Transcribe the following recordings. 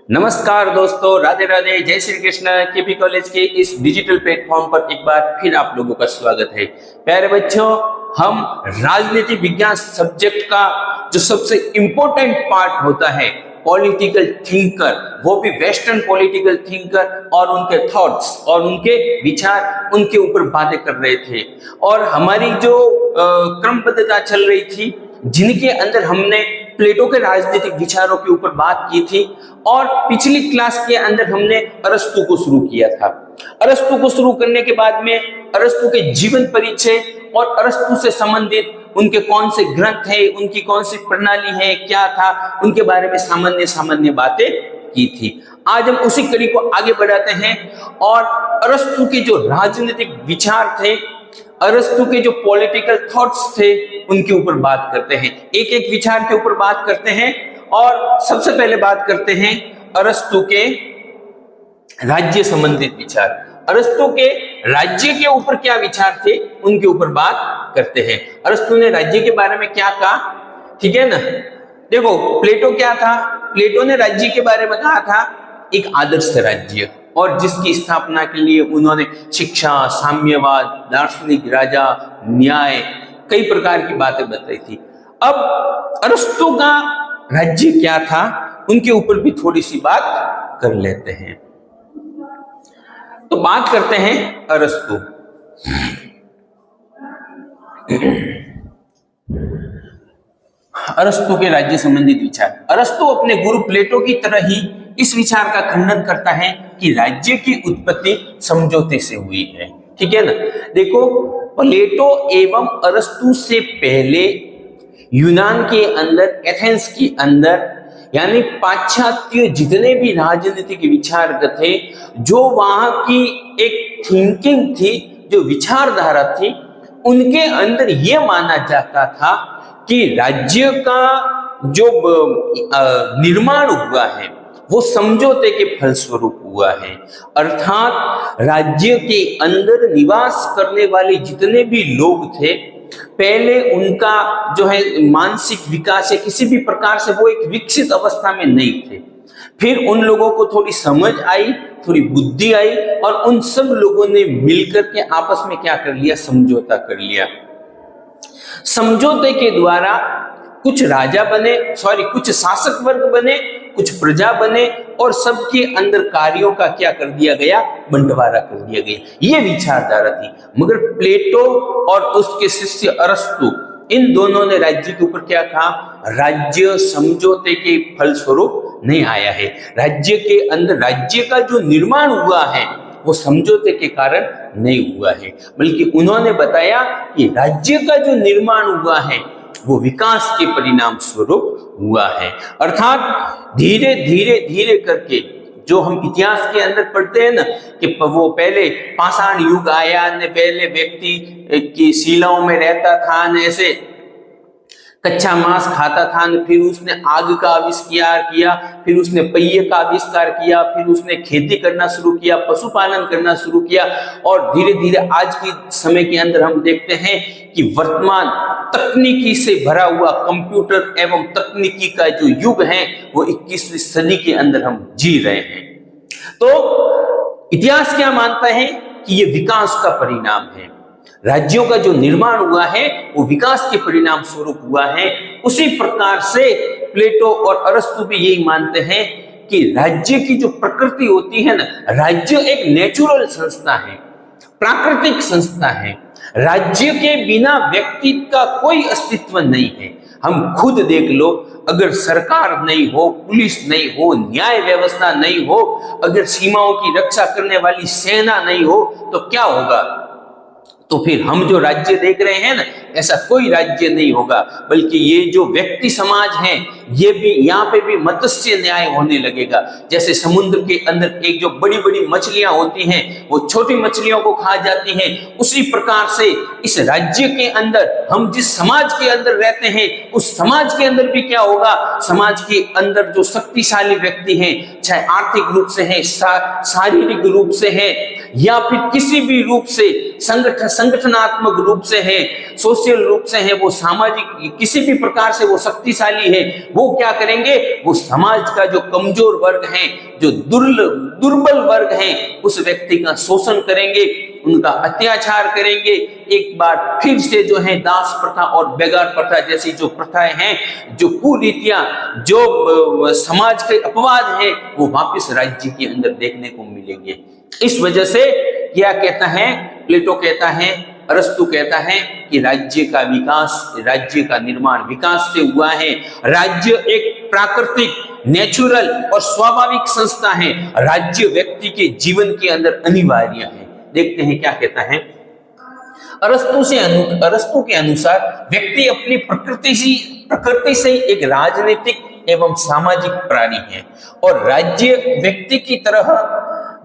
नमस्कार दोस्तों, राधे राधे, जय श्री कृष्ण। केपी कॉलेज के इस डिजिटल प्लेटफॉर्म पर एक बार फिर आप लोगों का स्वागत है। प्यारे बच्चों, हम राजनीति विज्ञान सब्जेक्ट का जो सबसे इंपॉर्टेंट पार्ट होता है पॉलिटिकल थिंकर, वो भी वेस्टर्न पॉलिटिकल थिंकर और उनके थॉट्स और उनके विचार, उनके ऊपर बातें कर रहे थे। और हमारी जो क्रमबद्धता चल रही थी, जिनके अंदर हमने प्लेटो के राजनीतिक विचारों के ऊपर बात की थी, और पिछली क्लास के अंदर हमने अरस्तु को शुरू किया था। अरस्तु को शुरू करने के बाद में अरस्तु के जीवन परिचय और अरस्तु से संबंधित उनके कौन से ग्रंथ है, उनकी कौन सी प्रणाली है, क्या था, उनके बारे में सामान्य सामान्य बातें की थी। आज हम उसी कड़ी को आगे बढ़ाते हैं और अरस्तु के जो राजनीतिक विचार थे, अरस्तु के जो पॉलिटिकल थॉट्स थे, उनके ऊपर बात करते हैं। एक एक विचार के ऊपर बात करते हैं और सबसे पहले बात करते हैं अरस्तु के राज्य संबंधित विचार। अरस्तु के राज्य के ऊपर क्या विचार थे, उनके ऊपर बात करते हैं। अरस्तु ने राज्य के बारे में क्या कहा, ठीक है ना। देखो, प्लेटो क्या था, प्लेटो ने राज्य के बारे में कहा था एक आदर्श राज्य, और जिसकी स्थापना के लिए उन्होंने शिक्षा, साम्यवाद, दार्शनिक राजा, न्याय, कई प्रकार की बातें बताई थी। अब अरस्तु का राज्य क्या था, उनके ऊपर भी थोड़ी सी बात कर लेते हैं। तो बात करते हैं अरस्तु। अरस्तु के राज्य संबंधित विचार। अरस्तु अपने गुरु प्लेटो की तरह ही इस विचार का खंडन करता है कि राज्य की उत्पत्ति समझौते से हुई है, ठीक है ना। देखो, प्लेटो एवं अरस्तु से पहले यूनान के अंदर, एथेंस के अंदर, यानी पाश्चात्य जितने भी राजनीतिक विचारक थे, जो वहां की एक थिंकिंग थी, जो विचारधारा थी, उनके अंदर यह माना जाता था कि राज्य का जो निर्माण हुआ है वो समझौते के फलस्वरूप हुआ है। अर्थात राज्य के अंदर निवास करने वाले जितने भी लोग थे, पहले उनका जो है मानसिक विकास है किसी भी प्रकार से, वो एक विकसित अवस्था में नहीं थे। फिर उन लोगों को थोड़ी समझ आई, थोड़ी बुद्धि आई, और उन सब लोगों ने मिलकर के आपस में क्या कर लिया, समझौता कर लिया। समझौते के द्वारा कुछ राजा बने, कुछ शासक वर्ग बने, कुछ प्रजा बने, और सबके अंदर कार्यों का क्या कर दिया गया, बंटवारा कर दिया गया। ये विचारधारा थी। मगर प्लेटो और उसके शिष्य अरस्तु, इन दोनों ने राज्य के ऊपर क्या कहा, राज्य समझौते के फलस्वरूप नहीं आया है। राज्य के अंदर राज्य का जो निर्माण हुआ है वो समझौते के कारण नहीं हुआ है, बल्कि उन्होंने बताया कि राज्य का जो निर्माण हुआ है वो विकास के परिणाम स्वरूप हुआ है। अर्थात धीरे धीरे धीरे करके, जो हम इतिहास के अंदर पढ़ते हैं ना, कि वो पहले पाषाण युग आया ने, पहले व्यक्ति की शिलाओं में रहता था न, ऐसे कच्चा मांस खाता था न, फिर उसने आग का आविष्कार किया, फिर उसने पहिए का आविष्कार किया, फिर उसने खेती करना शुरू किया, पशुपालन करना शुरू किया, और धीरे धीरे आज के समय के अंदर हम देखते हैं कि वर्तमान तकनीकी से भरा हुआ कंप्यूटर एवं तकनीकी का जो युग है वो 21वीं सदी के अंदर हम जी रहे हैं। तो इतिहास क्या मानता है कि ये विकास का परिणाम है। राज्यों का जो निर्माण हुआ है वो विकास के परिणाम स्वरूप हुआ है। उसी प्रकार से प्लेटो और अरस्तु भी यही मानते हैं कि राज्य की जो प्रकृति होती है ना, राज्य एक नेचुरल संस्था है, प्राकृतिक संस्था है। राज्य के बिना व्यक्ति का कोई अस्तित्व नहीं है। हम खुद देख लो, अगर सरकार नहीं हो, पुलिस नहीं हो, न्याय व्यवस्था नहीं हो, अगर सीमाओं की रक्षा करने वाली सेना नहीं हो, तो क्या होगा। तो फिर हम जो राज्य देख रहे हैं ना, ऐसा कोई राज्य नहीं होगा, बल्कि ये जो व्यक्ति समाज है, ये भी यहाँ पे भी मत्स्य न्याय होने लगेगा। जैसे समुद्र के अंदर एक जो बड़ी बड़ी मछलियां होती हैं वो छोटी मछलियों को खा जाती हैं, उसी प्रकार से इस राज्य के अंदर, हम जिस समाज के अंदर रहते हैं, उस समाज के अंदर भी क्या होगा, समाज के अंदर जो शक्तिशाली व्यक्ति हैं, चाहे आर्थिक रूप से है, शारीरिक रूप से है, या फिर किसी भी रूप से संगठनात्मक रूप से है, सोशल रूप से है, वो सामाजिक किसी भी प्रकार से वो शक्तिशाली है, वो क्या करेंगे, वो समाज का जो कमजोर वर्ग है, जो दुर्बल वर्ग है, उस व्यक्ति का शोषण करेंगे, उनका अत्याचार करेंगे। एक बार फिर से जो है दास प्रथा और बेगार प्रथा जैसी जो प्रथाएं हैं, जो कुरीतियां, जो समाज के अपवाद हैं, वो वापस राज्य के अंदर देखने को मिलेंगे। इस वजह से क्या कहता है प्लेटो, कहता है, अरस्तु कहता है कि राज्य का विकास, राज्य का निर्माण विकास से हुआ है। राज्य एक प्राकृतिक, नेचुरल और स्वाभाविक संस्था है। राज्य व्यक्ति के जीवन के अंदर अनिवार्य है। देखते हैं क्या कहता है अरस्तु के अनुसार व्यक्ति अपनी प्रकृति से एक राजनीतिक एवं सामाजिक प्राणी है, और राज्य व्यक्ति की तरह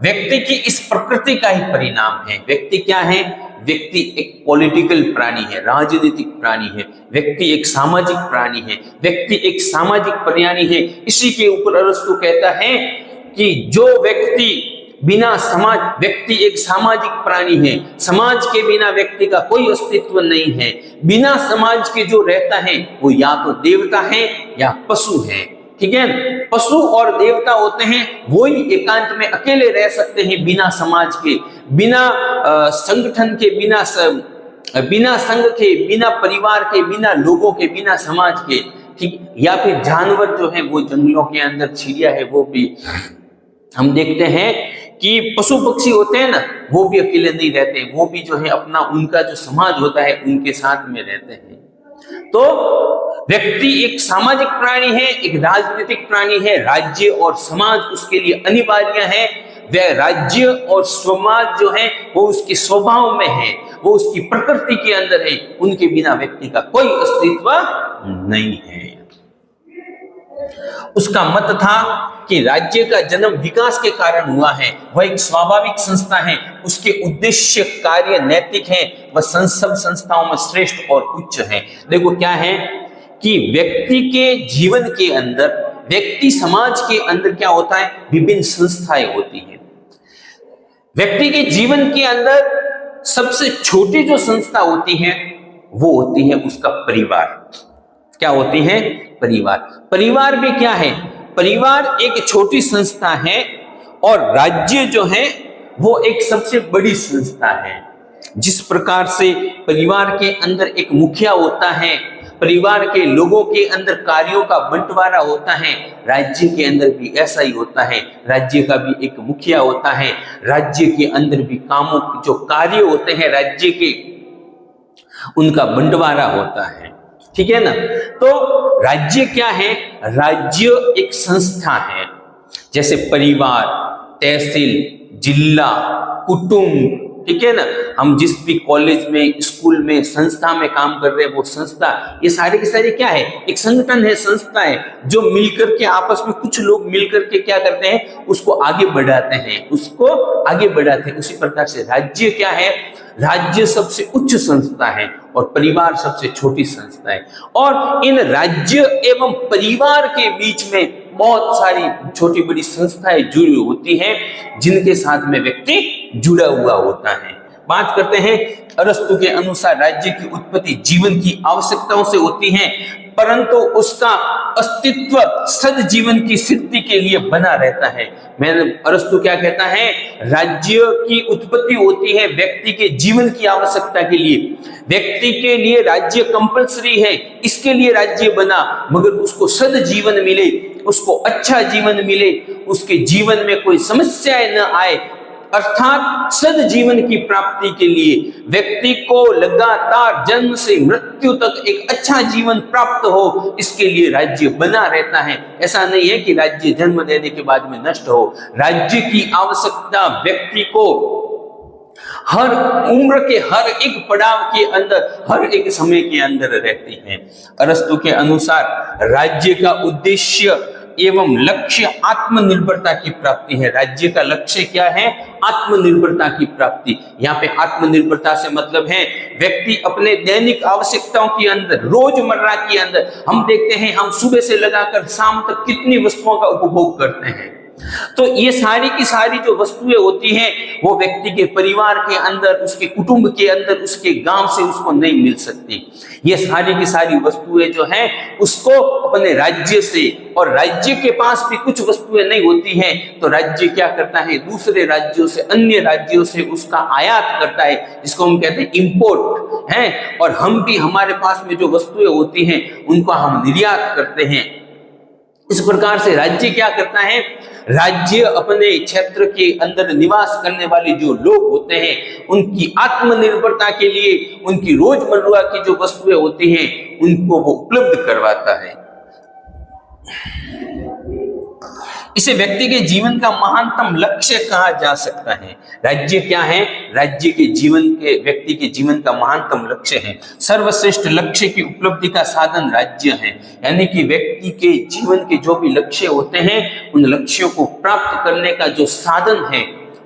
व्यक्ति की इस प्रकृति का ही परिणाम है। व्यक्ति क्या है? व्यक्ति एक पॉलिटिकल प्राणी है, राजनीतिक प्राणी है। व्यक्ति एक सामाजिक प्राणी है, व्यक्ति एक सामाजिक प्राणी है। इसी के ऊपर अरस्तु कहता है कि जो व्यक्ति बिना समाज, व्यक्ति एक सामाजिक प्राणी है, समाज के बिना व्यक्ति का कोई अस्तित्व नहीं है। बिना समाज के जो रहता है वो या तो देवता है या पशु है, ठीक है। पशु और देवता होते हैं, वो ही एकांत में अकेले रह सकते हैं, बिना समाज के, बिना संगठन के, बिना संघ के, बिना परिवार के, बिना लोगों के, बिना समाज के, ठीक। या फिर जानवर जो है वो जंगलों के अंदर, चिड़िया है, वो भी हम देखते हैं कि पशु पक्षी होते हैं ना, वो भी अकेले नहीं रहते, वो भी जो है अपना, उनका जो समाज होता है उनके साथ में रहते हैं। तो व्यक्ति एक सामाजिक प्राणी है, एक राजनीतिक प्राणी है। राज्य और समाज उसके लिए अनिवार्य है। वह राज्य और समाज जो है वो उसके स्वभाव में है, वो उसकी प्रकृति के अंदर है। उनके बिना व्यक्ति का कोई अस्तित्व नहीं है। उसका मत था कि राज्य का जन्म विकास के कारण हुआ है, वह एक स्वाभाविक संस्था है, उसके उद्देश्य, कार्य नैतिक है, वह सब संस्थाओं में श्रेष्ठ और उच्च है। देखो क्या है कि व्यक्ति के जीवन के अंदर, व्यक्ति समाज के अंदर क्या होता है, विभिन्न संस्थाएं होती हैं। व्यक्ति के जीवन के अंदर सबसे छोटी जो संस्था होती है वो होती है उसका परिवार। क्या होती है? परिवार। परिवार भी क्या है? परिवार एक छोटी संस्था है, और राज्य जो है वो एक सबसे बड़ी संस्था है। जिस प्रकार से परिवार के अंदर एक मुखिया होता है, परिवार के लोगों के अंदर कार्यों का बंटवारा होता है, राज्य के अंदर भी ऐसा ही होता है। राज्य का भी एक मुखिया होता है, राज्य के अंदर भी कामों, जो कार्य होते हैं राज्य के, उनका बंटवारा होता है, ठीक है ना। तो राज्य क्या है? राज्य एक संस्था है, जैसे परिवार, तहसील, जिला, कुटुंब, ठीक है ना। हम जिस भी कॉलेज में, स्कूल में, संस्था में काम कर रहे हैं, वो संस्था, ये सारे के सारे क्या है? एक संगठन है, संस्था है, जो मिलकर के आपस में कुछ लोग मिलकर के क्या करते हैं, उसको आगे बढ़ाते हैं, उसको आगे बढ़ाते हैं। उसी प्रकार से राज्य क्या है? राज्य सबसे उच्च संस्था है और परिवार सबसे छोटी संस्था है। और इन राज्य एवं परिवार के बीच में बहुत सारी छोटी बड़ी संस्थाएं जुड़ी होती हैं, जिनके साथ में व्यक्ति जुड़ा हुआ होता है। बात करते हैं अरस्तु के अनुसार राज्य की उत्पत्ति जीवन की आवश्यकताओं से होती है, परंतु उसका अस्तित्व सदजीवन की सिद्धि के लिए बना रहता है। अरस्तु क्या कहता है? राज्य की उत्पत्ति होती है व्यक्ति के जीवन की आवश्यकता के लिए। व्यक्ति के लिए राज्य कंपल्सरी है, इसके लिए राज्य बना, मगर उसको सदजीवन मिले, उसको अच्छा जीवन मिले, उसके जीवन में कोई समस्याएं न आए, अर्थात सदजीवन की प्राप्ति के लिए व्यक्ति को लगातार जन्म से मृत्यु तक एक अच्छा जीवन प्राप्त हो, इसके लिए राज्य बना रहता है। ऐसा नहीं है कि राज्य जन्म लेने के बाद में नष्ट हो। राज्य की आवश्यकता व्यक्ति को हर उम्र के हर एक पड़ाव के अंदर, हर एक समय के अंदर रहती है। अरस्तु के अनुसार राज्य का उद्देश्य एवं लक्ष्य आत्मनिर्भरता की प्राप्ति है। राज्य का लक्ष्य क्या है? आत्मनिर्भरता की प्राप्ति। यहाँ पे आत्मनिर्भरता से मतलब है व्यक्ति अपने दैनिक आवश्यकताओं के अंदर, रोजमर्रा के अंदर, हम देखते हैं हम सुबह से लगाकर शाम तक कितनी वस्तुओं का उपभोग करते हैं। तो ये सारी की सारी जो वस्तुएं होती हैं वो व्यक्ति के परिवार के अंदर, उसके कुटुंब के अंदर, उसके गांव से उसको नहीं मिल सकती। ये सारी की सारी वस्तुएं जो हैं उसको अपने राज्य से, और राज्य के पास भी कुछ वस्तुएं नहीं होती हैं तो राज्य क्या करता है, दूसरे राज्यों से, अन्य राज्यों से उसका आयात करता है, जिसको हम कहते हैं इंपोर्ट है। और हम भी हमारे पास में जो वस्तुएं होती हैं उनको हम निर्यात करते हैं। इस प्रकार से राज्य क्या करता है, राज्य अपने क्षेत्र के अंदर निवास करने वाले जो लोग होते हैं उनकी आत्मनिर्भरता के लिए, उनकी रोजमर्रा की जो वस्तुएं होती हैं उनको वो उपलब्ध करवाता है। इसे व्यक्ति के जीवन का महानतम लक्ष्य कहा जा सकता है। राज्य क्या है, राज्य के जीवन के, व्यक्ति के जीवन का महानतम लक्ष्य है। सर्वश्रेष्ठ लक्ष्य की उपलब्धि का साधन राज्य है, यानी कि व्यक्ति के जीवन के जो भी लक्ष्य होते हैं उन लक्ष्यों को प्राप्त करने का जो साधन है,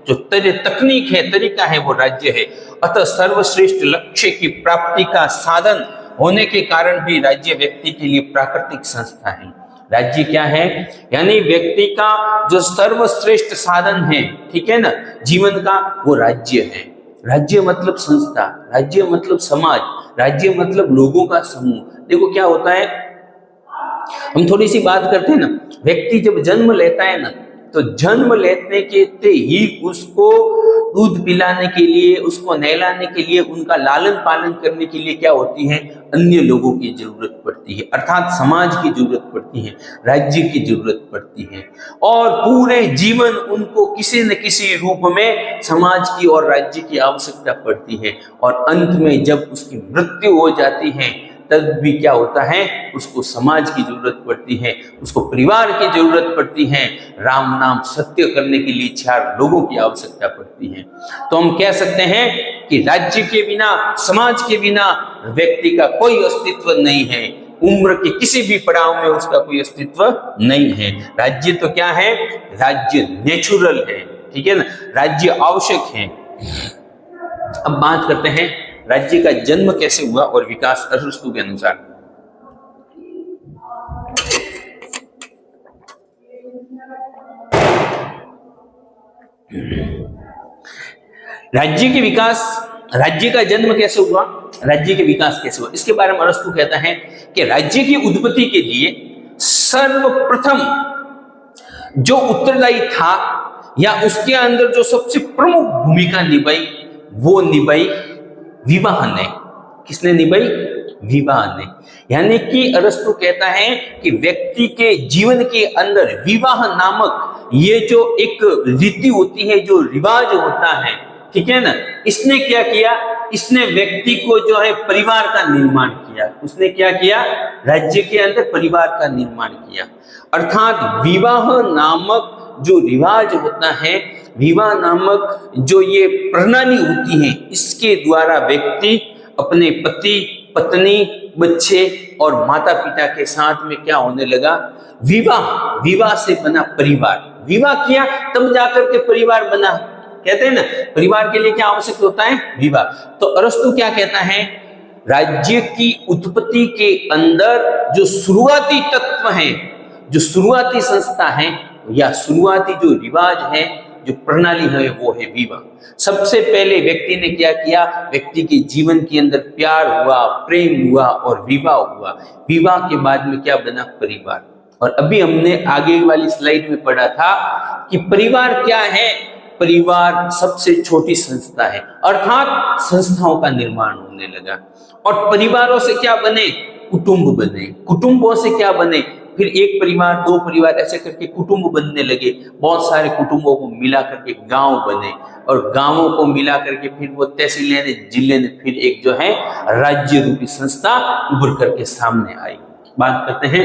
जो तकनीक है, तरीका है, वो राज्य है। अतः सर्वश्रेष्ठ लक्ष्य की प्राप्ति का साधन होने के कारण भी राज्य व्यक्ति के लिए प्राकृतिक संस्था है। राज्य क्या है, यानी व्यक्ति का जो सर्वश्रेष्ठ साधन है, ठीक है ना, जीवन का, वो राज्य है। राज्य मतलब संस्था, राज्य मतलब समाज, राज्य मतलब लोगों का समूह। देखो क्या होता है, हम थोड़ी सी बात करते हैं ना, व्यक्ति जब जन्म लेता है ना, तो जन्म लेने के ही उसको दूध पिलाने के लिए, उसको नहलाने के लिए, उनका लालन पालन करने के लिए क्या होती है, अन्य लोगों की जरूरत पड़ती है, अर्थात समाज की जरूरत पड़ती है, राज्य की जरूरत पड़ती है। और पूरे जीवन उनको किसी न किसी रूप में समाज की और राज्य की आवश्यकता पड़ती है। और अंत में जब उसकी मृत्यु हो जाती है तब भी क्या होता है, उसको समाज की जरूरत पड़ती है, उसको परिवार की जरूरत पड़ती है, राम नाम सत्य करने के लिए 4 लोगों की आवश्यकता पड़ती है। तो हम कह सकते हैं कि राज्य के बिना, समाज के बिना व्यक्ति का कोई अस्तित्व नहीं है। उम्र के किसी भी पड़ाव में उसका कोई अस्तित्व नहीं है। राज्य तो क्या है, राज्य नेचुरल है, ठीक है ना, राज्य आवश्यक है। अब बात करते हैं राज्य का जन्म कैसे हुआ और विकास अरस्तु के अनुसार। राज्य के विकास, राज्य का जन्म कैसे हुआ, राज्य के विकास कैसे हुआ, इसके बारे में अरस्तु कहता है कि राज्य की उत्पत्ति के लिए सर्वप्रथम जो उत्तरदायी था या उसके अंदर जो सबसे प्रमुख भूमिका निभाई, वो निभाई विवाह ने। किसने निभाई, विवाह ने। यानी कि अरस्तु कहता है कि व्यक्ति के जीवन के अंदर विवाह नामक ये जो एक रीति होती है, जो रिवाज होता है, ठीक है ना, इसने क्या किया, इसने व्यक्ति को जो है परिवार का निर्माण किया। उसने क्या किया, राज्य के अंदर परिवार का निर्माण किया। अर्थात विवाह नामक जो रिवाज होता है, विवाह नामक जो ये प्रणाली होती है, इसके द्वारा व्यक्ति अपने पति, पत्नी, बच्चे और माता पिता के साथ में क्या होने लगा, विवाह। विवाह से बना परिवार। विवाह किया तब जाकर के परिवार बना। कहते हैं ना, परिवार के लिए क्या आवश्यक होता है, विवाह। तो अरस्तु क्या कहता है, राज्य की उत्पत्ति के अंदर जो शुरुआती तत्व है, जो शुरुआती संस्था है या शुरुआती जो रिवाज है, जो प्रणाली है, वो है विवाह। सबसे पहले व्यक्ति ने क्या किया, व्यक्ति के जीवन के अंदर प्यार हुआ, प्रेम हुआ और विवाह हुआ। विवाह के बाद में क्या बना, परिवार। और अभी हमने आगे वाली स्लाइड में पढ़ा था कि परिवार क्या है, परिवार सबसे छोटी संस्था है, अर्थात संस्थाओं का निर्माण होने लगा। और परिवारों से क्या बने, कुटुंब बने। कुटुंबों से क्या बने, फिर एक परिवार, 2 परिवार, ऐसे करके कुटुंब बनने लगे। बहुत सारे कुटुंबों को मिला करके गांव बने, और गांवों को मिला करके फिर वो तहसीलें ने, जिले ने, फिर एक जो है राज्य रूपी संस्था उभर करके सामने आई। बात करते हैं,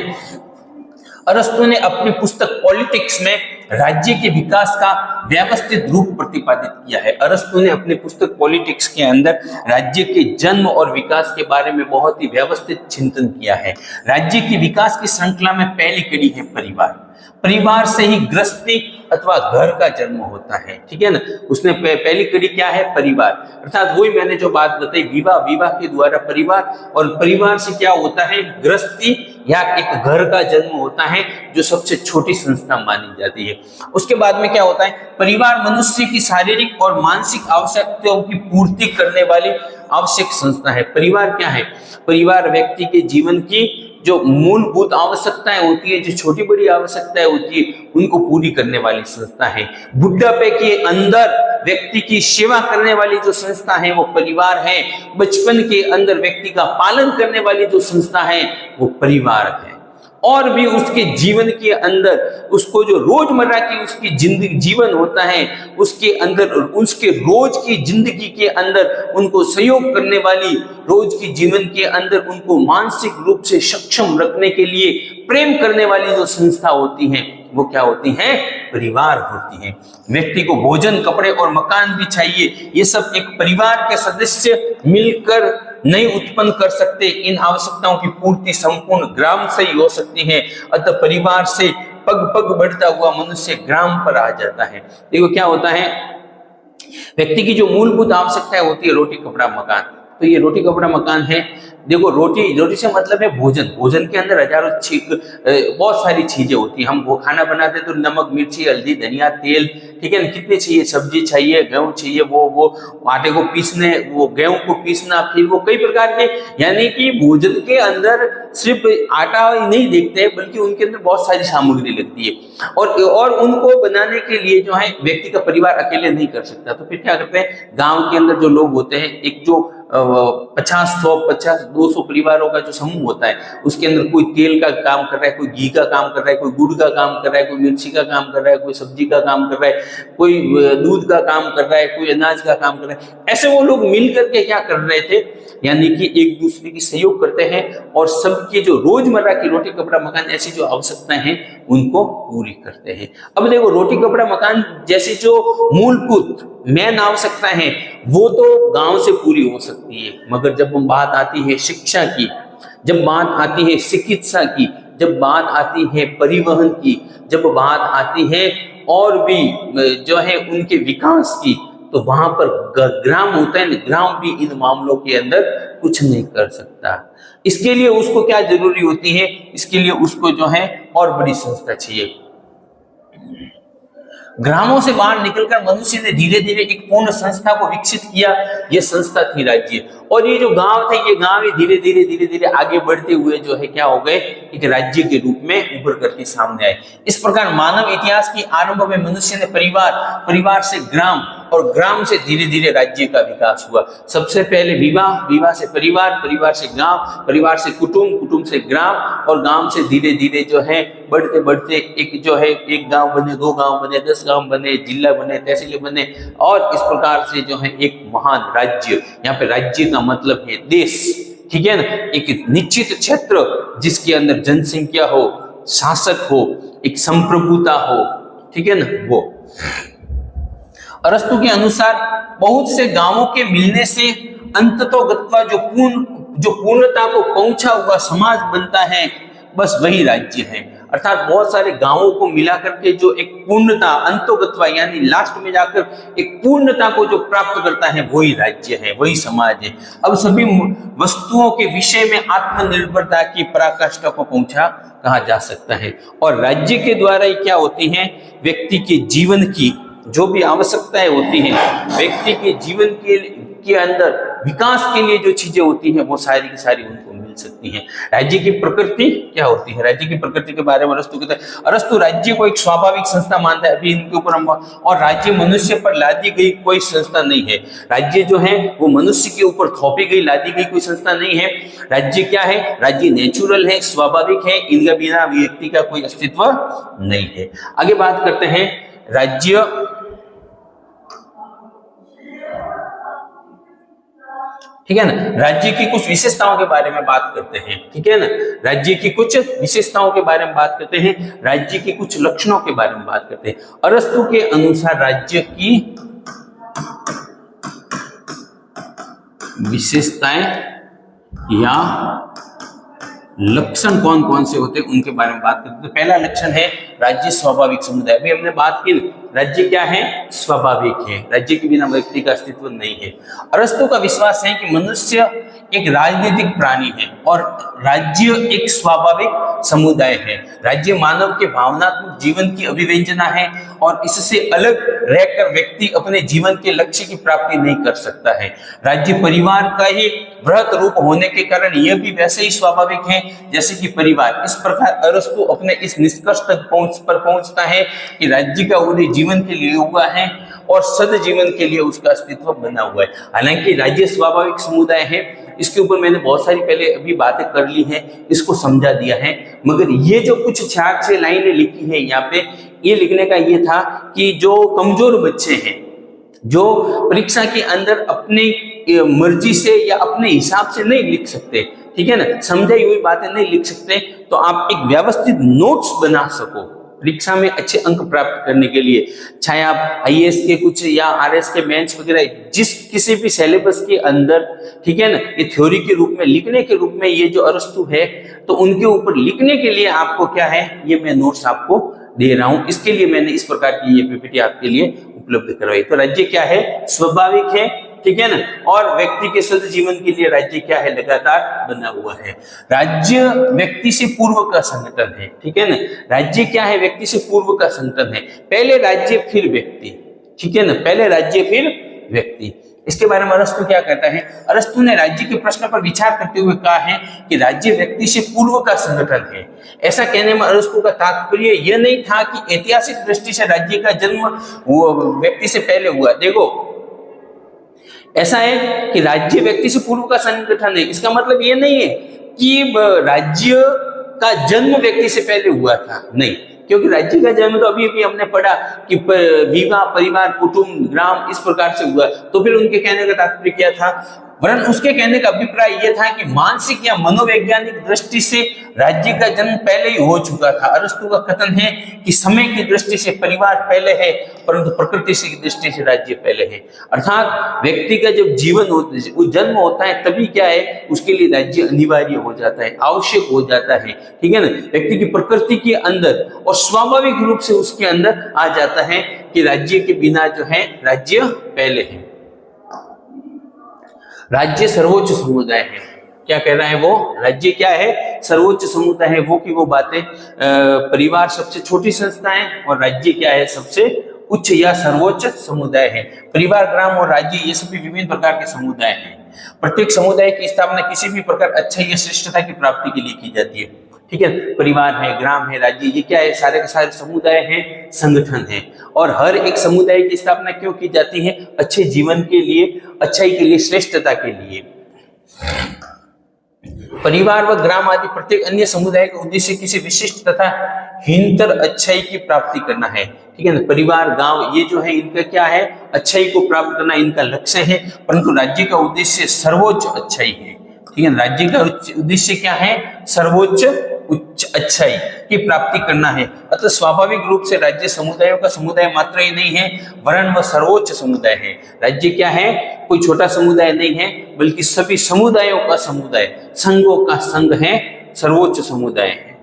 अरस्तु ने अपनी पुस्तक पॉलिटिक्स में राज्य के विकास का व्यवस्थित रूप प्रतिपादित किया है। अरस्तु ने अपनी पुस्तक पॉलिटिक्स के अंदर राज्य के जन्म और विकास के बारे में बहुत ही व्यवस्थित चिंतन किया है। राज्य की विकास की श्रृंखला में पहली कड़ी है परिवार। परिवार से ही गृहस्थी अथवा घर का जन्म होता है, ठीक है ना। उसने पहली कड़ी क्या है, परिवार, अर्थात वही मैंने जो बात बताई, विवाह, विवाह के द्वारा परिवार, और परिवार से क्या होता है, गृहस्थी या एक घर का जन्म होता है, जो सबसे छोटी संस्था मानी जाती है। उसके बाद में क्या होता है, परिवार मनुष्य की शारीरिक और मानसिक आवश्यकताओं की पूर्ति करने वाली आवश्यक संस्था है। परिवार क्या है, परिवार व्यक्ति के जीवन की जो मूलभूत आवश्यकताएं होती है, जो छोटी बड़ी आवश्यकताएं होती है, उनको पूरी करने वाली संस्था है। बुढ़ापे के अंदर व्यक्ति की सेवा करने वाली जो संस्था है वो परिवार है। बचपन के अंदर व्यक्ति का पालन करने वाली जो संस्था है वो परिवार है। और भी उसके जीवन के अंदर उसको जो रोजमर्रा की उसकी जिंदगी जीवन होता है, उसके अंदर उसके रोज की जिंदगी के अंदर उनको सहयोग करने वाली, रोज की जीवन के अंदर उनको मानसिक रूप से सक्षम रखने के लिए प्रेम करने वाली जो संस्था होती है वो क्या होती है, परिवार होती है। व्यक्ति को भोजन, कपड़े और मकान भी चाहिए। ये सब एक परिवार के सदस्य मिलकर नहीं उत्पन्न कर सकते। इन आवश्यकताओं की पूर्ति संपूर्ण ग्राम से ही हो सकती है। अतः परिवार से पग पग बढ़ता हुआ मनुष्य ग्राम पर आ जाता है। देखो क्या होता है, व्यक्ति की जो मूलभूत आवश्यकताएं होती है, रोटी, कपड़ा, मकान, तो ये रोटी, कपड़ा, मकान है। देखो रोटी से मतलब है भोजन। भोजन के अंदर हजारों बहुत सारी चीजें होती हैं। हम वो खाना बनाते हैं तो नमक, मिर्ची, हल्दी, धनिया, तेल, ठीक है ना, कितने चाहिए, सब्जी चाहिए, गेहूं चाहिए, वो आटे को पीसने, वो गेहूं को पीसना, फिर वो कई प्रकार के, यानी कि भोजन के अंदर सिर्फ आटा ही नहीं देखते हैं, बल्कि उनके अंदर बहुत सारी सामग्री लगती है। और उनको बनाने के लिए जो है व्यक्ति का परिवार अकेले नहीं कर सकता। तो फिर क्या करते हैं, गाँव के अंदर जो लोग होते हैं, एक जो 50-100-50-200 परिवारों का जो समूह होता है, उसके अंदर कोई तेल का काम कर रहा है, कोई घी का काम कर रहा है, कोई गुड़ का काम कर रहा है, कोई मिर्ची का काम कर रहा है, कोई सब्जी का काम कर रहा है, कोई दूध का काम कर रहा है, कोई अनाज का काम कर रहा है। ऐसे वो लोग मिल करके क्या कर रहे थे, यानी कि एक दूसरे की सहयोग करते हैं और सबकी जो रोजमर्रा की रोटी, कपड़ा, मकान ऐसी जो आवश्यकताएं हैं उनको पूरी करते हैं। अब देखो रोटी, कपड़ा, मकान जैसी जो मूलभूत मेन आवश्यकता है वो तो गांव से पूरी हो सकती है, मगर जब बात आती है शिक्षा की, जब बात आती है चिकित्सा की, जब बात आती है परिवहन की, जब बात आती है और भी जो है उनके विकास की, तो वहां पर ग्राम होता है, ग्राम भी इन मामलों के अंदर कुछ नहीं कर सकता। इसके लिए उसको क्या जरूरी होती है, इसके लिए उसको जो है और बड़ी संस्था चाहिए। ग्रामों से बाहर निकलकर मनुष्य ने धीरे धीरे एक पूर्ण संस्था को विकसित किया। यह संस्था थी राज्य। और ये जो गांव थे, ये गांव ही धीरे धीरे आगे बढ़ते हुए जो है क्या हो गए, एक राज्य के रूप में उभर करके सामने आए। इस प्रकार मानव इतिहास की आरंभ में मनुष्य ने परिवार से ग्राम और ग्राम से धीरे धीरे राज्य का विकास हुआ। सबसे पहले विवाह से परिवार से गांव, परिवार से कुटुंब से ग्राम, और गांव से धीरे धीरे जो है बढ़ते एक जो है एक गांव बने, 2 गांव बने, 10 गांव बने, जिला बने, तहसील बने, और इस प्रकार से जो है एक महान राज्य। यहाँ पे राज्य का मतलब है देश, ठीक है ना, एक निश्चित क्षेत्र जिसके अंदर जनसंख्या हो, शासक हो, एक संप्रभुता हो, ठीक है ना, वो। अरस्तु के अनुसार बहुत से गांवों के मिलने से अंततोगत्वा जो पूर्णता को पहुंचा हुआ समाज बनता है, बस वही राज्य है। अर्थात बहुत सारे गांवों को मिला करके जो एक पूर्णता, अंतोगत्वा यानी लास्ट में जाकर एक पूर्णता को जो प्राप्त करता है, वही राज्य है, वही समाज है। अब सभी वस्तुओं के विषय में आत्मनिर्भरता की पराकाष्ठा को पहुंचा कहा जा सकता है। और राज्य के द्वारा ही क्या होती है, व्यक्ति के जीवन की जो भी आवश्यकताएं होती हैं, व्यक्ति के जीवन के अंदर विकास के लिए जो चीजें होती हैं, वो सारी की सारी उनको मिल सकती हैं। राज्य की प्रकृति क्या होती है, राज्य की प्रकृति के बारे में अरस्तु कहता है, अरस्तु राज्य को एक स्वाभाविक संस्था मानता है। अभी इनके ऊपर हम, और राज्य मनुष्य पर लादी गई कोई संस्था नहीं है। राज्य जो है वो मनुष्य के ऊपर थोपी गई, लादी गई कोई संस्था नहीं है। राज्य क्या है, राज्य नेचुरल है, स्वाभाविक है, इनके बिना व्यक्ति का कोई अस्तित्व नहीं है। आगे बात करते हैं ठीक है ना। राज्य की कुछ विशेषताओं के बारे में बात करते हैं, ठीक है ना। राज्य की कुछ विशेषताओं के बारे में बात करते हैं, राज्य के कुछ लक्षणों के बारे में बात करते हैं। अरस्तु के अनुसार राज्य की विशेषताएं या लक्षण कौन कौन से होते हैं उनके बारे में बात करते हैं। तो पहला लक्षण है राज्य स्वाभाविक समुदाय। अभी हमने बात की, राज्य क्या है, स्वाभाविक है, राज्य के बिना व्यक्ति का अस्तित्व नहीं है। अरस्तु का विश्वास है कि मनुष्य एक राजनीतिक प्राणी है और राज्य एक स्वाभाविक समुदाय है। राज्य मानव के भावनात्मक जीवन की अभिव्यंजना है और इससे अलग रहकर व्यक्ति अपने जीवन के लक्ष्य की प्राप्ति नहीं कर सकता है। राज्य परिवार का ही बृहत रूप होने के कारण यह भी वैसे ही स्वाभाविक है जैसे कि परिवार। इस प्रकार अरस्तु अपने इस निष्कर्ष तक पहुंचता है कि राज्य का उदय जीवन के लिए हुआ है और सद जीवन के लिए उसका अस्तित्व बना हुआ है। हालांकि राज्य स्वाभाविक समुदाय है, इसके ऊपर मैंने बहुत सारी पहले अभी बातें कर ली हैं, इसको समझा दिया है। मगर ये जो कुछ 4-6 लाइनें लिखी है यहाँ पे, ये लिखने का ये था कि जो कमजोर बच्चे हैं, जो परीक्षा के अंदर अपनी मर्जी से या अपने हिसाब से नहीं लिख सकते, ठीक है ना, समझाई हुई बातें नहीं लिख सकते, तो आप एक व्यवस्थित नोट्स बना सको परीक्षा में अच्छे अंक प्राप्त करने के लिए, चाहे आप आईएएस के कुछ या आरएस के मेंस वगैरह जिस किसी भी सिलेबस के अंदर, ठीक है ना, ये थ्योरी के रूप में, लिखने के रूप में ये जो अरस्तु है, तो उनके ऊपर लिखने के लिए आपको क्या है, ये मैं नोट्स आपको दे रहा हूं। इसके लिए मैंने इस प्रकार की ये पीपीटी आपके लिए उपलब्ध करवाई। तो राज्य क्या है, स्वाभाविक है, ठीक है ना, और व्यक्ति के सद जीवन के लिए राज्य क्या है, लगातार बना हुआ है। राज्य व्यक्ति से पूर्व का संगठन है, ठीक है ना, राज्य क्या है, व्यक्ति से पूर्व का संगठन है। पहले राज्य फिर व्यक्ति, ठीक है ना, पहले राज्य फिर व्यक्ति। इसके बारे में अरस्तु क्या कहता है, अरस्तु ने राज्य के प्रश्न पर विचार करते हुए कहा है कि राज्य व्यक्ति से पूर्व का संगठन है। ऐसा कहने में अरस्तु का तात्पर्य यह नहीं था कि ऐतिहासिक दृष्टि से राज्य का जन्म व्यक्ति से पहले हुआ। देखो, ऐसा है कि राज्य व्यक्ति से पूर्व का संगठन है, इसका मतलब ये नहीं है कि राज्य का जन्म व्यक्ति से पहले हुआ था, नहीं, क्योंकि राज्य का जन्म तो अभी अभी हमने पढ़ा कि विवाह, परिवार, कुटुंब, ग्राम, इस प्रकार से हुआ। तो फिर उनके कहने का तात्पर्य क्या था, वरन उसके कहने का अभिप्राय यह था कि मानसिक या मनोवैज्ञानिक दृष्टि से राज्य का जन्म पहले ही हो चुका था। अरस्तु का कथन है कि समय की दृष्टि से परिवार पहले है, परंतु प्रकृति की दृष्टि से राज्य पहले है। अर्थात व्यक्ति का जब जन्म होता है तभी क्या है, उसके लिए राज्य अनिवार्य हो जाता है, आवश्यक हो जाता है, ठीक है ना, व्यक्ति की प्रकृति के अंदर और स्वाभाविक रूप से उसके अंदर आ जाता है कि राज्य के बिना जो है राज्य पहले है। राज्य सर्वोच्च समुदाय है, क्या कह रहा है वो, राज्य क्या है, सर्वोच्च समुदाय है। वो की वो बातें, परिवार सबसे छोटी संस्था है और राज्य क्या है, सबसे उच्च या सर्वोच्च समुदाय है। परिवार, ग्राम और राज्य ये सभी विभिन्न प्रकार के समुदाय हैं। प्रत्येक समुदाय की स्थापना किसी भी प्रकार अच्छाई या श्रेष्ठता की प्राप्ति के लिए की जाती है, ठीक है। परिवार है, ग्राम है, राज्य, ये क्या है, सारे के सारे समुदाय हैं, संगठन है। और हर एक समुदाय की स्थापना क्यों की जाती है, अच्छे जीवन के लिए, अच्छाई के लिए, श्रेष्ठता के लिए। परिवार व ग्राम आदि प्रत्येक अन्य समुदाय का उद्देश्य किसी विशिष्ट तथा हीनतर अच्छाई की प्राप्ति करना है, ठीक है ना। परिवार, गांव, ये जो है इनका क्या है, अच्छाई को प्राप्त करना इनका लक्ष्य है, परंतु राज्य का उद्देश्य सर्वोच्च अच्छाई है, ठीक है। राज्य का उद्देश्य क्या है, सर्वोच्च उच्च अच्छाई की प्राप्ति करना है। अतः स्वाभाविक रूप से राज्य समुदायों का समुदाय मात्र ही नहीं है, वरन वह सर्वोच्च समुदाय है। राज्य क्या है, कोई छोटा समुदाय नहीं है, बल्कि सभी समुदायों का समुदाय, संघों का संघ है, सर्वोच्च समुदाय है।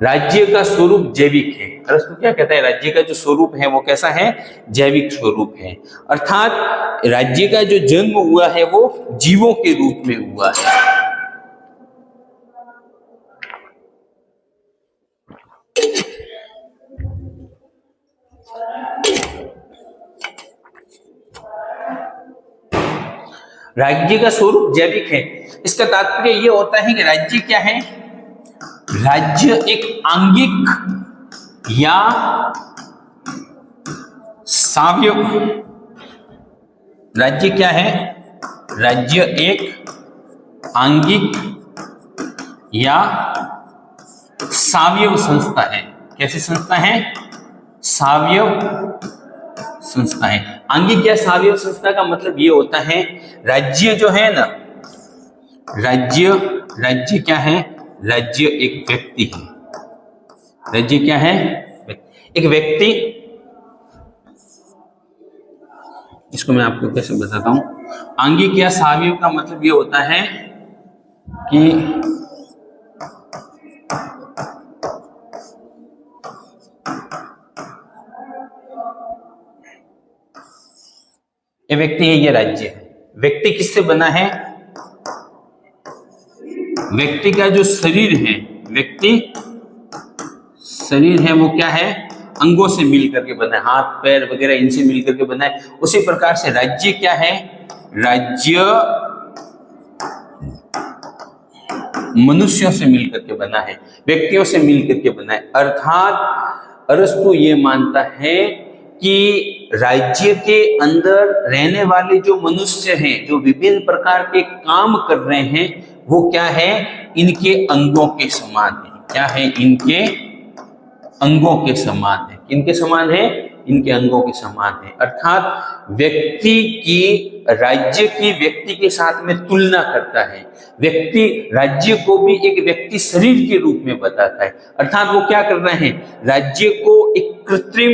राज्य का स्वरूप जैविक है। अरस्तु क्या कहता है, राज्य का जो स्वरूप है वो कैसा है, जैविक स्वरूप है। अर्थात राज्य का जो जन्म हुआ है वो जीवों के रूप में हुआ है। राज्य का स्वरूप जैविक है, इसका तात्पर्य यह होता है कि राज्य क्या है, राज्य एक आंगिक या सावयव, राज्य क्या है, राज्य एक आंगिक या सावयव संस्था है। कैसी संस्था है, सावयव संस्था है। आंगिक या सावयव संस्था का मतलब ये होता है, राज्य जो है ना, राज्य क्या है? राज्य एक व्यक्ति है। राज्य क्या है? एक व्यक्ति। इसको मैं आपको कैसे बताता हूं। आंगिक या सावयव का मतलब ये होता है कि ये व्यक्ति है, ये राज्य है। व्यक्ति किससे बना है? व्यक्ति का जो शरीर है, व्यक्ति शरीर है वो क्या है? अंगों से मिल करके बना है, हाथ पैर वगैरह इनसे मिल करके बना है। उसी प्रकार से राज्य क्या है? राज्य मनुष्यों से मिल करके बना है, व्यक्तियों से मिल करके बना है। अर्थात अरस्तु ये मानता है कि राज्य के अंदर रहने वाले जो मनुष्य हैं, जो विभिन्न प्रकार के काम कर रहे हैं, वो क्या है? इनके अंगों के समान है। क्या है? इनके अंगों के समान है। किनके समान है? इनके अंगों के समान है। अर्थात व्यक्ति की, राज्य की व्यक्ति के साथ में तुलना करता है। व्यक्ति राज्य को भी एक व्यक्ति शरीर के रूप में बताता है। अर्थात वो क्या कर रहे हैं? राज्य को एक कृत्रिम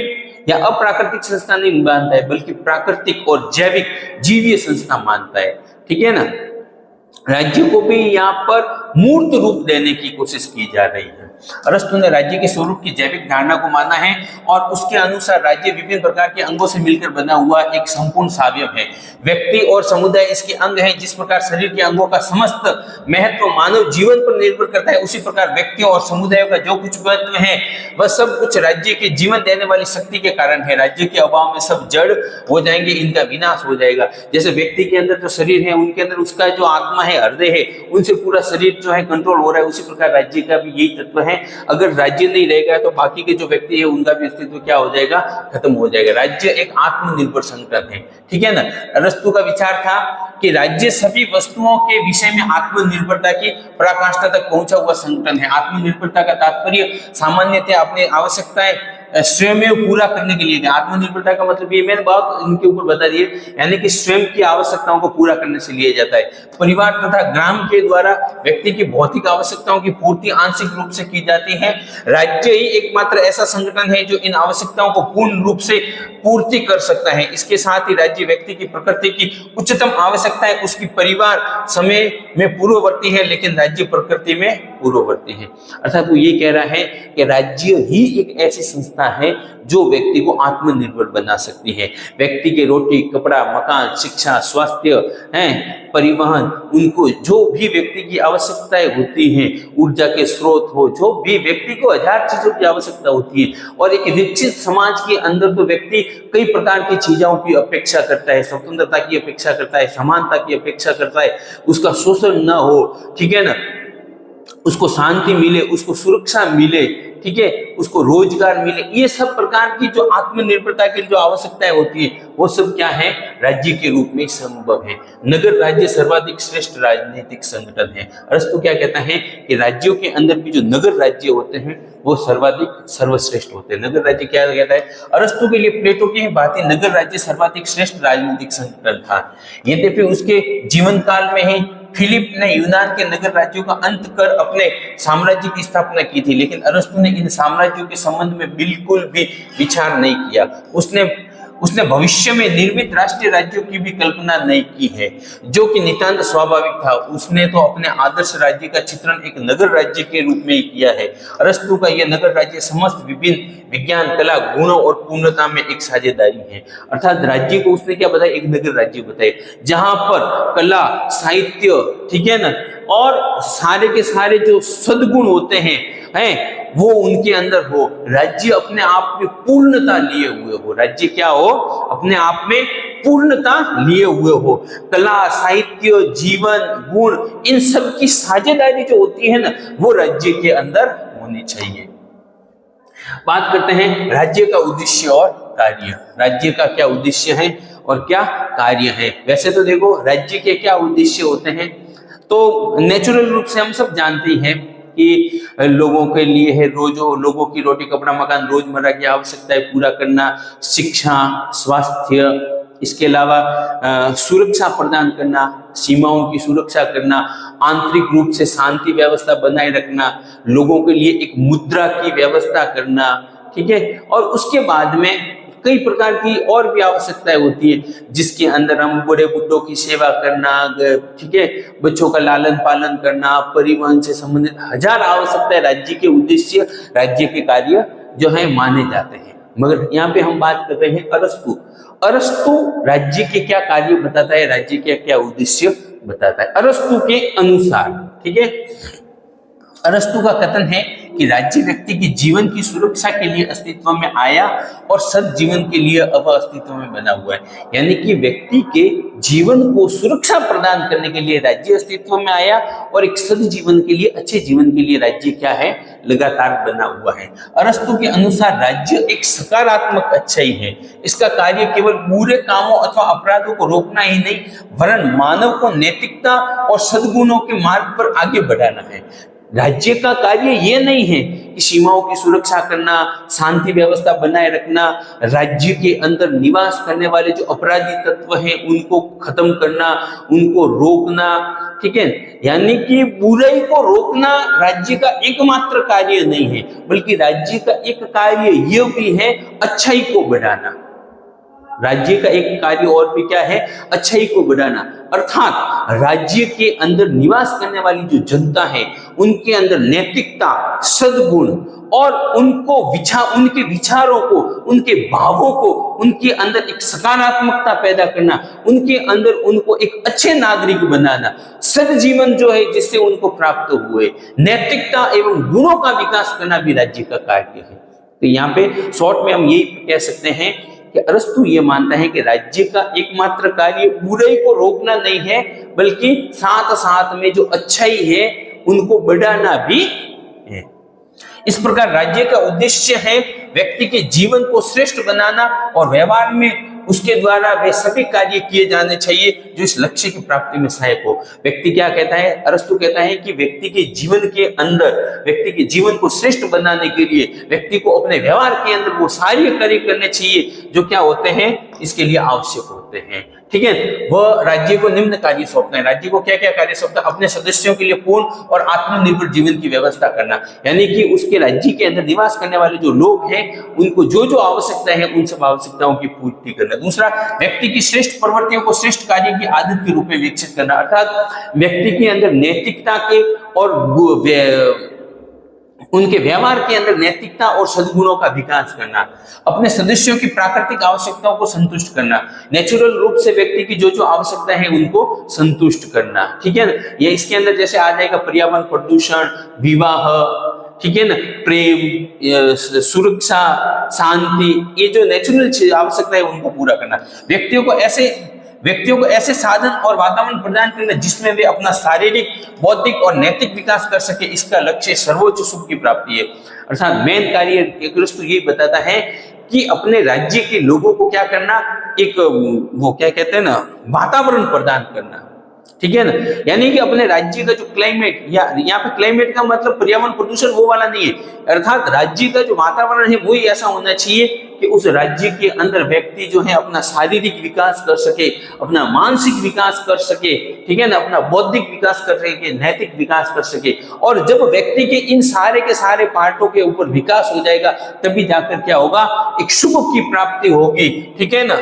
या अप्राकृतिक संस्था नहीं मानता है, बल्कि प्राकृतिक और जैविक जीवीय संस्था मानता है। ठीक है ना? राज्य को भी यहाँ पर मूर्त रूप देने की कोशिश की जा रही है। अरस्तु ने राज्य के स्वरूप की जैविक धारणा को माना है और उसके अनुसार राज्य विभिन्न प्रकार के अंगों से मिलकर बना हुआ एक संपूर्ण सावयव है। व्यक्ति और समुदाय इसके अंग हैं। जिस प्रकार शरीर के अंगों का समस्त महत्व मानव जीवन पर निर्भर करता है, उसी प्रकार व्यक्तियों और समुदायों का जो कुछ महत्व है वह सब कुछ राज्य के जीवन देने वाली शक्ति के कारण है। राज्य के अभाव में सब जड़ हो जाएंगे, इनका विनाश हो जाएगा। जैसे व्यक्ति के अंदर जो शरीर है, उनके अंदर उसका जो आत्मा है, हृदय है, उनसे पूरा शरीर जो है कंट्रोल हो रहा है, उसी प्रकार राज्य का भी यही तत्व है। अगर राज्य नहीं रहेगा तो बाकी के जो व्यक्ति है उनका भी अस्तित्व क्या हो जाएगा? खत्म हो जाएगा। राज्य एक आत्मनिर्भर संगठन है। ठीक है ना? अरस्तु का विचार था कि राज्य सभी वस्तुओं के विषय में आत्मनिर्भरता की पराकाष्ठा तक पहुंचा हुआ संगठन है। आत्मनिर्भरता का तात्पर्य सामान्यतः अपनी आवश्यकताएं स्वयं पूरा करने के लिए। आत्मनिर्भरता का मतलब ये मैंने बहुत इनके ऊपर बता दिए, यानी कि स्वयं की आवश्यकताओं को पूरा करने से लिया जाता है। परिवार तथा ग्राम के द्वारा व्यक्ति की भौतिक आवश्यकताओं की पूर्ति आंशिक रूप से की जाती है। राज्य ही एकमात्र ऐसा संगठन है जो इन आवश्यकताओं को पूर्ण रूप से पूर्ति कर सकता है। इसके साथ ही राज्य व्यक्ति की प्रकृति की उच्चतम आवश्यकताएं उसकी परिवार समय में पूर्ववर्ती है, लेकिन राज्य प्रकृति में पूर्ववर्ती है। अर्थात वो ये कह रहा है कि राज्य ही एक ऐसी संस्था है जो व्यक्ति को आत्मनिर्भर बना सकती है। व्यक्ति के रोटी, कपड़ा, मकान, शिक्षा, स्वास्थ्य, परिवहन, उनको जो भी व्यक्ति की आवश्यकताएं होती हैं, ऊर्जा के स्रोत हो, जो भी व्यक्ति को हजार चीजों की आवश्यकता होती है। और एक विकसित समाज के अंदर तो व्यक्ति कई प्रकार की चीजों की अपेक्षा करता है। स्वतंत्रता की अपेक्षा करता है, समानता की अपेक्षा करता है, उसका शोषण न हो, ठीक है ना, उसको शांति मिले, उसको सुरक्षा मिले, ठीक है, उसको रोजगार मिले। ये सब प्रकार की जो आत्मनिर्भरता की जो आवश्यकताएं होती है वो सब क्या है? राज्य के रूप में संभव है। नगर राज्य सर्वाधिक श्रेष्ठ राजनीतिक संगठन है। अरस्तु क्या कहता है कि राज्यों के अंदर भी जो नगर राज्य होते हैं वो सर्वाधिक सर्वश्रेष्ठ होते हैं। नगर राज्य क्या कहता है? अरस्तु के लिए प्लेटो की बातें नगर राज्य सर्वाधिक श्रेष्ठ राजनीतिक संगठन था। यद्यपि उसके जीवन काल में ही फिलिप ने यूनान के नगर राज्यों का अंत कर अपने साम्राज्य की स्थापना की थी, लेकिन अरस्तु ने इन साम्राज्यों के संबंध में बिल्कुल भी विचार नहीं किया। उसने भविष्य में निर्मित राष्ट्रीय राज्यों की भी कल्पना नहीं की है, जो कि नितांत स्वाभाविक था। उसने तो अपने आदर्श राज्य का चित्रण एक नगर राज्य के रूप में ही किया है। अरस्तु का यह नगर राज्य समस्त विभिन्न विज्ञान, कला, गुणों और पूर्णता में एक साझेदारी है। अर्थात राज्य को उसने क्या बताया? एक नगर राज्य बताया, जहां पर कला, साहित्य, ठीक है ना, और सारे के सारे जो सद्गुण होते हैं वो उनके अंदर हो। राज्य अपने आप में पूर्णता लिए हुए हो। राज्य क्या हो? अपने आप में पूर्णता लिए हुए हो। कला, साहित्य, जीवन, गुण, इन सब की साझेदारी जो होती है ना, वो राज्य के अंदर होनी चाहिए। बात करते हैं राज्य का उद्देश्य और कार्य। राज्य का क्या उद्देश्य है और क्या कार्य है? वैसे तो देखो, राज्य के क्या उद्देश्य होते हैं तो नेचुरल रूप से हम सब जानते हैं कि लोगों के लिए है लोगों की रोटी कपड़ा मकान रोजमर्रा की आवश्यकताएं पूरा करना, शिक्षा, स्वास्थ्य, इसके अलावा सुरक्षा प्रदान करना, सीमाओं की सुरक्षा करना, आंतरिक रूप से शांति व्यवस्था बनाए रखना, लोगों के लिए एक मुद्रा की व्यवस्था करना, ठीक है। और उसके बाद में कई प्रकार की और भी आवश्यकताएं होती है जिसके अंदर हम बड़े बुड्ढों की सेवा करना, ठीक है, बच्चों का लालन पालन करना, परिवहन से संबंधित हजार आवश्यकताएं राज्य के उद्देश्य, राज्य के कार्य जो है माने जाते हैं। मगर यहाँ पे हम बात कर रहे हैं अरस्तु। अरस्तु राज्य के क्या कार्य बताता है, राज्य के क्या उद्देश्य बताता है। अरस्तु के अनुसार, ठीक है, अरस्तु का कथन है कि राज्य व्यक्ति के जीवन की सुरक्षा के लिए अस्तित्व में आया और सद्जीवन के लिए अब अस्तित्व में बना हुआ है। यानी कि व्यक्ति के जीवन को सुरक्षा प्रदान करने के लिए राज्य अस्तित्व में आया और एक सद्जीवन के लिए, अच्छे जीवन के लिए राज्य क्या है, लगातार बना हुआ है। अरस्तु के अनुसार राज्य एक सकारात्मक अच्छाई है। इसका कार्य केवल बुरे कामों अथवा अपराधों को रोकना ही नहीं, वरन मानव को नैतिकता और सद्गुणों के मार्ग पर आगे बढ़ाना है। राज्य का कार्य ये नहीं है कि सीमाओं की सुरक्षा करना, शांति व्यवस्था बनाए रखना, राज्य के अंदर निवास करने वाले जो अपराधी तत्व हैं उनको खत्म करना, उनको रोकना, ठीक है। यानी कि बुराई को रोकना राज्य का एकमात्र कार्य नहीं है, बल्कि राज्य का एक कार्य ये भी है अच्छाई को बढ़ाना। राज्य का एक कार्य और भी क्या है, अच्छाई को बढ़ाना। अर्थात राज्य के अंदर निवास करने वाली जो जनता है उनके अंदर नैतिकता, सद्गुण और उनके विचारों को, उनके भावों को, उनके अंदर एक सकारात्मकता पैदा करना, उनके अंदर उनको एक अच्छे नागरिक बनाना, सद्जीवन जो है जिससे उनको प्राप्त हुए, नैतिकता एवं गुणों का विकास करना भी राज्य का कार्य है। तो यहाँ पे शॉर्ट में हम यही कह सकते हैं कि अरस्तु ये मानता है कि राज्य का एकमात्र कार्य बुराई को रोकना नहीं है, बल्कि साथ साथ में जो अच्छाई है उनको बढ़ाना भी है। इस प्रकार राज्य का उद्देश्य है व्यक्ति के जीवन को श्रेष्ठ बनाना और व्यवहार में उसके द्वारा वे सभी कार्य किए जाने चाहिए जो इस लक्ष्य की प्राप्ति में सहायक हो। व्यक्ति क्या कहता है, अरस्तु कहता है कि व्यक्ति के जीवन के अंदर, व्यक्ति के जीवन को श्रेष्ठ बनाने के लिए व्यक्ति को अपने व्यवहार के अंदर वो सारे कार्य करने चाहिए जो क्या होते हैं, इसके लिए आवश्यक होते हैं, ठीक है। वह राज्य को निम्न कार्य सौंपते हैं। राज्य को क्या क्या कार्य सौंपता है, अपने सदस्यों के लिए पूर्ण और आत्मनिर्भर जीवन की व्यवस्था करना, यानी कि उसके राज्य के अंदर निवास करने वाले जो लोग हैं उनको जो जो आवश्यकता है उन सब आवश्यकताओं की पूर्ति करना। दूसरा, व्यक्ति की श्रेष्ठ प्रवृत्तियों को श्रेष्ठ कार्य की आदत के रूप में विकसित करना, अर्थात व्यक्ति के अंदर नैतिकता के और उनके व्यवहार के अंदर नैतिकता और सद्गुणों का विकास करना, अपने सदस्यों की प्राकृतिक आवश्यकताओं को संतुष्ट करना, नेचुरल रूप से व्यक्ति की जो जो आवश्यकता है उनको संतुष्ट करना, ठीक है ना। ये इसके अंदर जैसे आ जाएगा पर्यावरण प्रदूषण, विवाह, ठीक है ना, प्रेम, सुरक्षा, शांति, ये जो नेचुरल आवश्यकता है उनको पूरा करना। व्यक्तियों को ऐसे साधन और वातावरण प्रदान करना जिसमें वे अपना शारीरिक, बौद्धिक और नैतिक विकास कर सके, इसका लक्ष्य सर्वोच्च सुख की प्राप्ति है। अर्थात मेन कार्य अरस्तु यही बताता है कि अपने राज्य के लोगों को क्या करना, एक वो क्या कहते हैं ना, वातावरण प्रदान करना, ठीक है ना। यानी कि अपने राज्य का जो क्लाइमेट, या यहाँ पे क्लाइमेट का मतलब पर्यावरण प्रदूषण वो वाला नहीं है, अर्थात राज्य का जो वातावरण है वही ऐसा होना चाहिए कि उस राज्य के अंदर व्यक्ति जो है अपना शारीरिक विकास कर सके, अपना मानसिक विकास कर सके, ठीक है ना, अपना बौद्धिक विकास कर सके, नैतिक विकास कर सके। और जब व्यक्ति के इन सारे के सारे पार्टों के ऊपर विकास हो जाएगा तभी जाकर क्या होगा, एक शुभ की प्राप्ति होगी, ठीक है ना,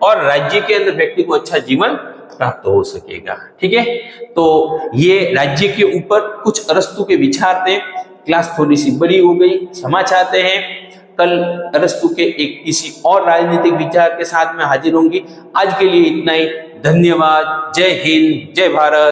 और राज्य के अंदर व्यक्ति को अच्छा जीवन प्राप्त हो सकेगा, ठीक है। तो ये राज्य के ऊपर कुछ अरस्तु के विचार थे। क्लास थोड़ी सी बड़ी हो गई, क्षमा चाहते हैं। कल अरस्तु के एक किसी और राजनीतिक विचार के साथ में हाजिर होंगी। आज के लिए इतना ही। धन्यवाद। जय हिंद, जय भारत।